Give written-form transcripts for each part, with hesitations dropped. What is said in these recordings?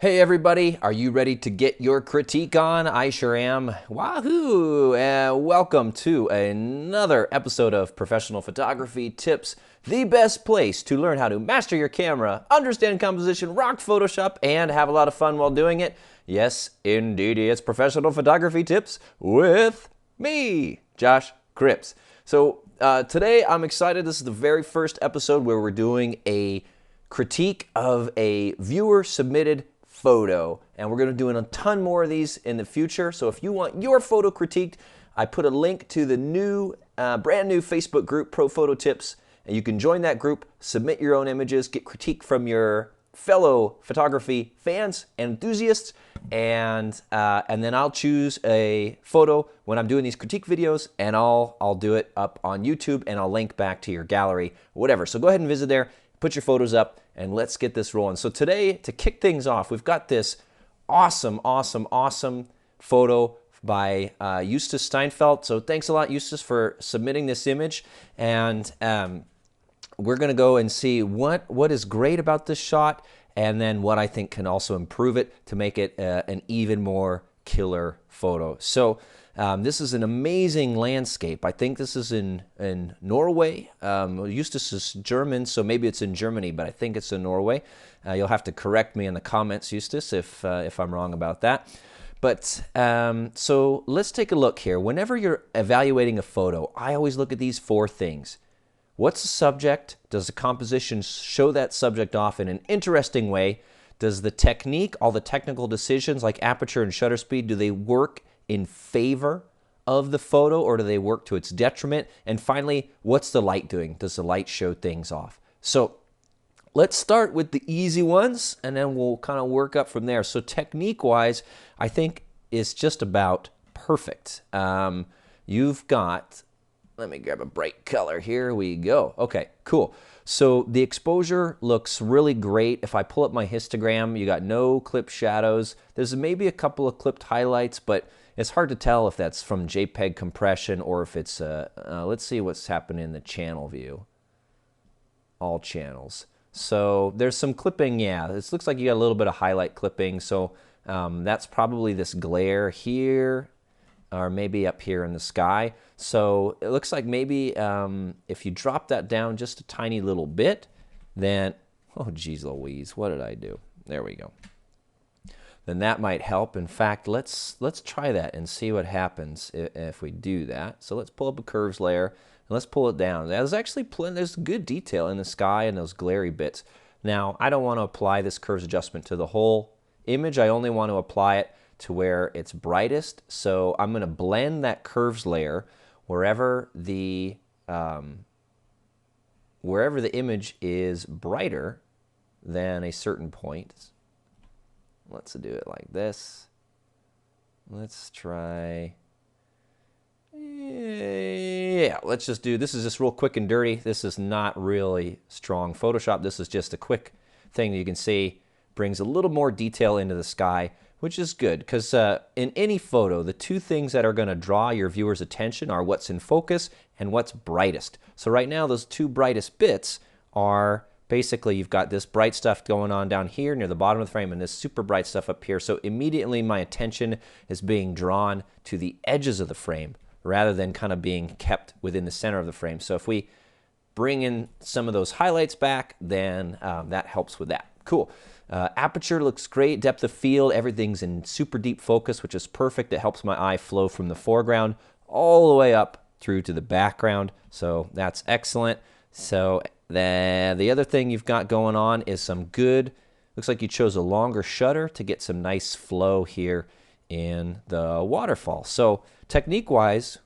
Hey everybody, are you ready to get your critique on? I sure am. Wahoo! Welcome to another episode of Professional Photography Tips, the best place to learn how to master your camera, understand composition, rock Photoshop, and have a lot of fun while doing it. Yes, indeed, it's Professional Photography Tips with me, Josh Cripps. So today I'm excited. This is the very first episode where we're doing a critique of a viewer submitted photo, and we're going to be doing a ton more of these in the future. So if you want your photo critiqued, I put a link to the brand new Facebook group, Pro Photo Tips, and you can join that group, submit your own images, get critique from your fellow photography fans and enthusiasts, and then I'll choose a photo when I'm doing these critique videos, and I'll do it up on YouTube, and I'll link back to your gallery, whatever. So go ahead and visit there, put your photos up, and let's get this rolling. So today, to kick things off, we've got this awesome photo by Eustace Steinfeld. So thanks a lot, Eustace, for submitting this image. And we're going to go and see what is great about this shot, and then what I think can also improve it to make it an even more killer photo. So this is an amazing landscape. I think this is in Norway. Eustace is German, so maybe it's in Germany, but I think it's in Norway. You'll have to correct me in the comments, Eustace, if I'm wrong about that. But so let's take a look here. Whenever you're evaluating a photo, I always look at these four things. What's the subject? Does the composition show that subject off in an interesting way? Does the technique, all the technical decisions like aperture and shutter speed, do they work in favor of the photo, or do they work to its detriment? And finally, what's the light doing? Does the light show things off? So let's start with the easy ones, and then we'll kind of work up from there. So technique-wise, I think it's just about perfect. You've got, let me grab a bright color. Here we go. Okay, cool. So the exposure looks really great. If I pull up my histogram, you got no clipped shadows. There's maybe a couple of clipped highlights, but it's hard to tell if that's from JPEG compression or if it's, let's see what's happening in the channel view. All channels. So there's some clipping, yeah. This looks like you got a little bit of highlight clipping. So that's probably this glare here, or maybe up here in the sky. So it looks like maybe if you drop that down just a tiny little bit, then, oh geez Louise, what did I do? There we go. Then that might help. In fact, let's try that and see what happens if we do that. So let's pull up a curves layer and let's pull it down. There's good detail in the sky and those glary bits. Now, I don't want to apply this curves adjustment to the whole image. I only want to apply it to where it's brightest. So I'm going to blend that curves layer wherever the image is brighter than a certain point. Let's do it like this. Let's try, yeah, let's just do, this is just real quick and dirty. This is not really strong Photoshop. This is just a quick thing that you can see brings a little more detail into the sky, which is good because in any photo, the two things that are going to draw your viewer's attention are what's in focus and what's brightest. So right now, those two brightest bits are basically, you've got this bright stuff going on down here near the bottom of the frame and this super bright stuff up here. So immediately my attention is being drawn to the edges of the frame rather than kind of being kept within the center of the frame. So if we bring in some of those highlights back, then that helps with that. Cool. Aperture looks great. Depth of field, everything's in super deep focus, which is perfect. It helps my eye flow from the foreground all the way up through to the background. So that's excellent. So the other thing you've got going on is some good, looks like you chose a longer shutter to get some nice flow here in the waterfall. So technique-wise,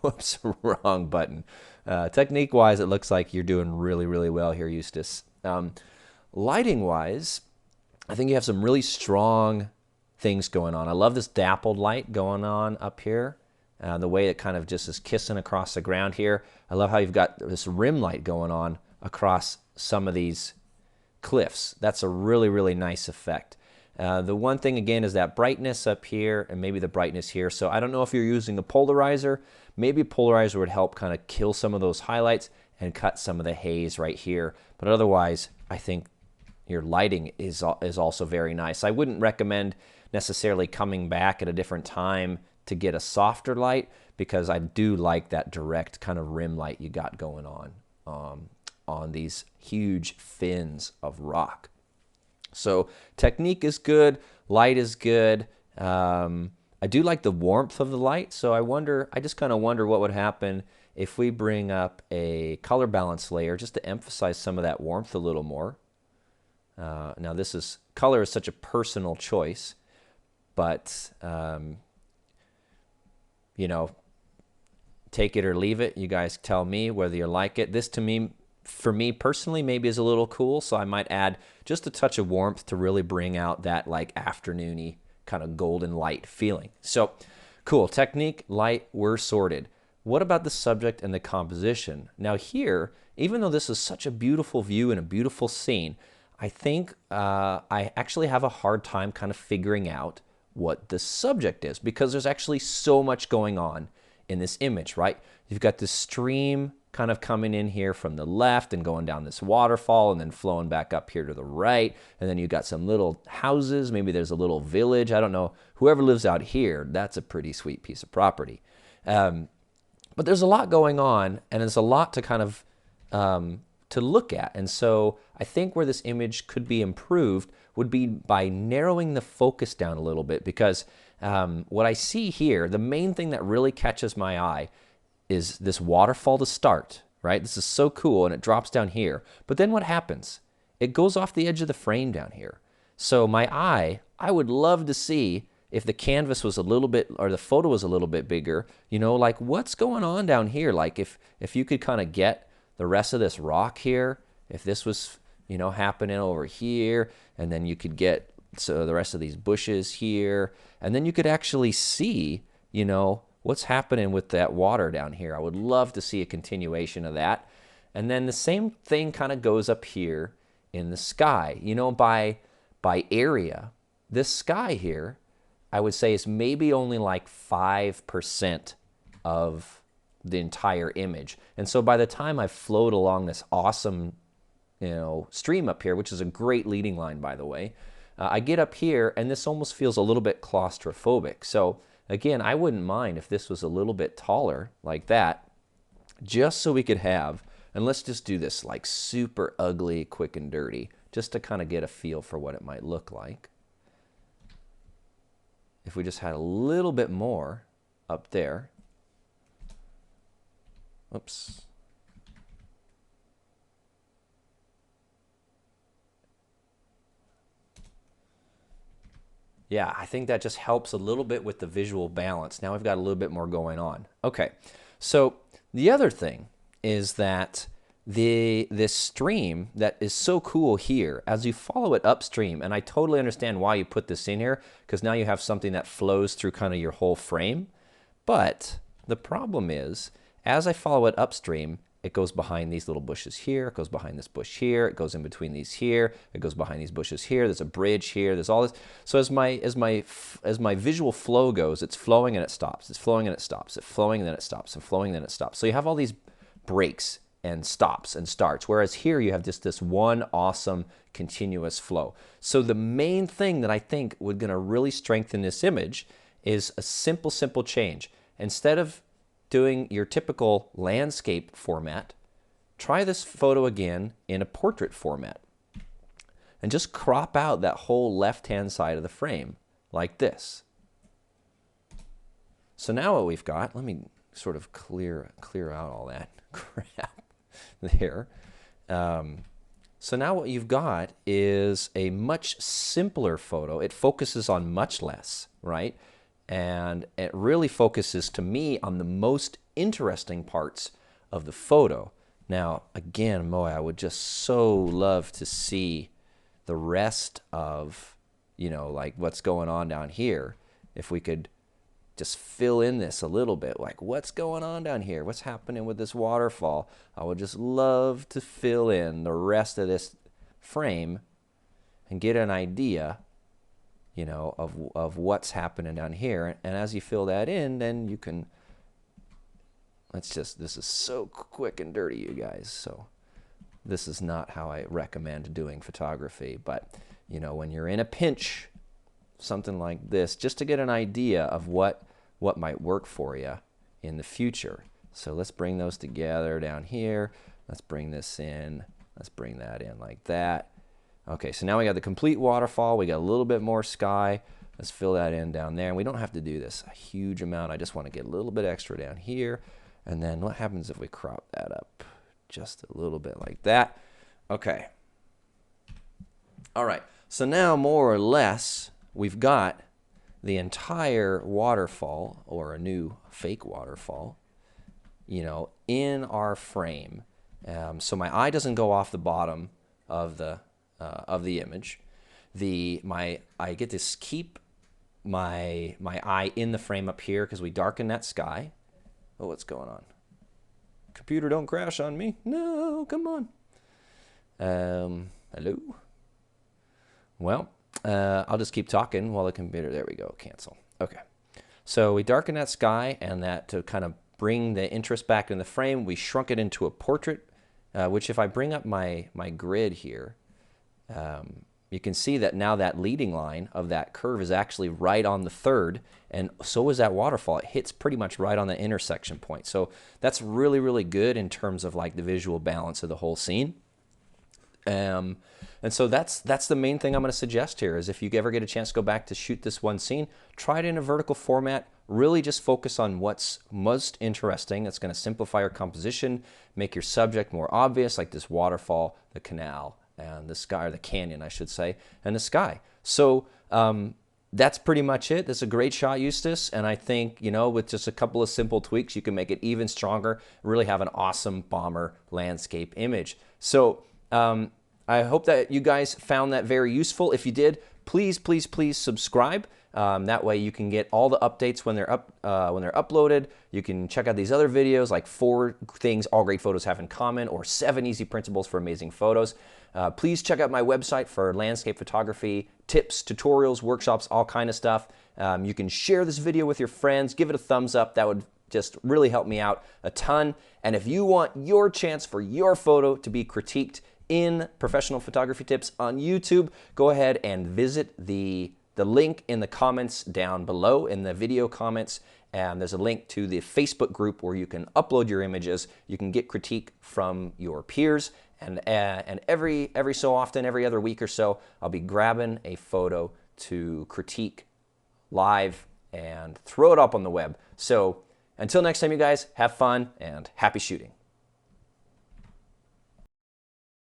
whoops, wrong button. Technique-wise, it looks like you're doing really well here, Eustace. Lighting-wise, I think you have some really strong things going on. I love this dappled light going on up here. The way it kind of just is kissing across the ground here. I love how you've got this rim light going on across some of these cliffs. That's a really nice effect. The one thing again is that brightness up here and maybe the brightness here. So I don't know if you're using a polarizer. Maybe a polarizer would help kind of kill some of those highlights and cut some of the haze right here. But otherwise, I think your lighting is also very nice. I wouldn't recommend necessarily coming back at a different time to get a softer light, because I do like that direct kind of rim light you got going on these huge fins of rock. So technique is good, light is good. I do like the warmth of the light, so I just kind of wonder what would happen if we bring up a color balance layer just to emphasize some of that warmth a little more. Now color is such a personal choice, but you know, take it or leave it. You guys tell me whether you like it. This, to me, for me personally, maybe is a little cool, so I might add just a touch of warmth to really bring out that like afternoony kind of golden light feeling. So cool. Technique, light, we're sorted. What about the subject and the composition? Now here, even though this is such a beautiful view and a beautiful scene, I think I actually have a hard time kind of figuring out what the subject is, because there's actually so much going on in this image, right? You've got this stream kind of coming in here from the left and going down this waterfall and then flowing back up here to the right. And then you've got some little houses. Maybe there's a little village. I don't know. Whoever lives out here, that's a pretty sweet piece of property. But there's a lot going on, and there's a lot to kind of to look at. And so I think where this image could be improved would be by narrowing the focus down a little bit, because what I see here, the main thing that really catches my eye is this waterfall to start, right? This is so cool, and it drops down here. But then what happens? It goes off the edge of the frame down here. So I would love to see if the canvas was a little bit, or the photo was a little bit bigger, you know, like what's going on down here? Like if you could kind of get the rest of this rock here, if this was, you know, happening over here, and then you could get the rest of these bushes here, and then you could actually see, you know, what's happening with that water down here. I would love to see a continuation of that. And then the same thing kind of goes up here in the sky. You know, by area, this sky here, I would say, is maybe only like 5% of the entire image. And so by the time I float along this awesome, you know, stream up here, which is a great leading line, by the way, I get up here and this almost feels a little bit claustrophobic. So again, I wouldn't mind if this was a little bit taller like that, just so we could have, and let's just do this like super ugly, quick and dirty, just to kind of get a feel for what it might look like. If we just had a little bit more up there. Oops. Yeah, I think that just helps a little bit with the visual balance. Now we've got a little bit more going on. Okay, so the other thing is that this stream that is so cool here, as you follow it upstream, and I totally understand why you put this in here, because now you have something that flows through kind of your whole frame. But the problem is, as I follow it upstream, it goes behind these little bushes here, it goes behind this bush here, it goes in between these here, it goes behind these bushes here, there's a bridge here, there's all this. So as my visual flow goes, it's flowing and it stops, it's flowing and it stops, it's flowing and then it stops, and flowing and then it stops. So you have all these breaks and stops and starts, whereas here you have just this one awesome continuous flow. So the main thing that I think would gonna really strengthen this image is a simple change. Instead of doing your typical landscape format, try this photo again in a portrait format. And just crop out that whole left-hand side of the frame like this. So now what we've got, let me sort of clear out all that crap there. So now what you've got is a much simpler photo. It focuses on much less, right? And it really focuses, to me, on the most interesting parts of the photo. Now, again, Moe, I would just so love to see the rest of, you know, like what's going on down here. If we could just fill in this a little bit, like what's going on down here? What's happening with this waterfall? I would just love to fill in the rest of this frame and get an idea, you know, of what's happening down here. And as you fill that in, then you can, this is so quick and dirty, you guys. So this is not how I recommend doing photography. But, you know, when you're in a pinch, something like this, just to get an idea of what might work for you in the future. So let's bring those together down here. Let's bring this in. Let's bring that in like that. Okay, so now we got the complete waterfall. We got a little bit more sky. Let's fill that in down there. And we don't have to do this a huge amount. I just want to get a little bit extra down here. And then what happens if we crop that up just a little bit like that? Okay. All right. So now more or less we've got the entire waterfall, or a new fake waterfall, you know, in our frame. So my eye doesn't go off the bottom of the image. I get to keep my eye in the frame up here because we darken that sky. Oh, what's going on? Computer, don't crash on me. No, come on. Hello? Well, I'll just keep talking while the computer, there we go, cancel. Okay. So we darken that sky, and that to kind of bring the interest back in the frame, we shrunk it into a portrait, which if I bring up my grid here, you can see that now that leading line of that curve is actually right on the third, and so is that waterfall. It hits pretty much right on the intersection point. So that's really, really good in terms of like the visual balance of the whole scene. And so that's the main thing I'm going to suggest here is if you ever get a chance to go back to shoot this one scene, try it in a vertical format. Really just focus on what's most interesting. That's going to simplify your composition, make your subject more obvious, like this waterfall, the canal, and the sky, or the canyon, I should say, and the sky. So that's pretty much it. That's a great shot, Eustace, and I think, you know, with just a couple of simple tweaks, you can make it even stronger, really have an awesome bomber landscape image. So I hope that you guys found that very useful. If you did, please, please, please subscribe. That way you can get all the updates when they're uploaded. You can check out these other videos, like 4 things all great photos have in common, or 7 easy principles for amazing photos. Please check out my website for landscape photography, tips, tutorials, workshops, all kind of stuff. You can share this video with your friends, give it a thumbs up. That would just really help me out a ton. And if you want your chance for your photo to be critiqued in Professional Photography Tips on YouTube, go ahead and visit the link in the comments down below in the video comments, and there's a link to the Facebook group where you can upload your images. You can get critique from your peers, and every so often, every other week or so, I'll be grabbing a photo to critique live and throw it up on the web. So until next time, you guys, have fun and happy shooting.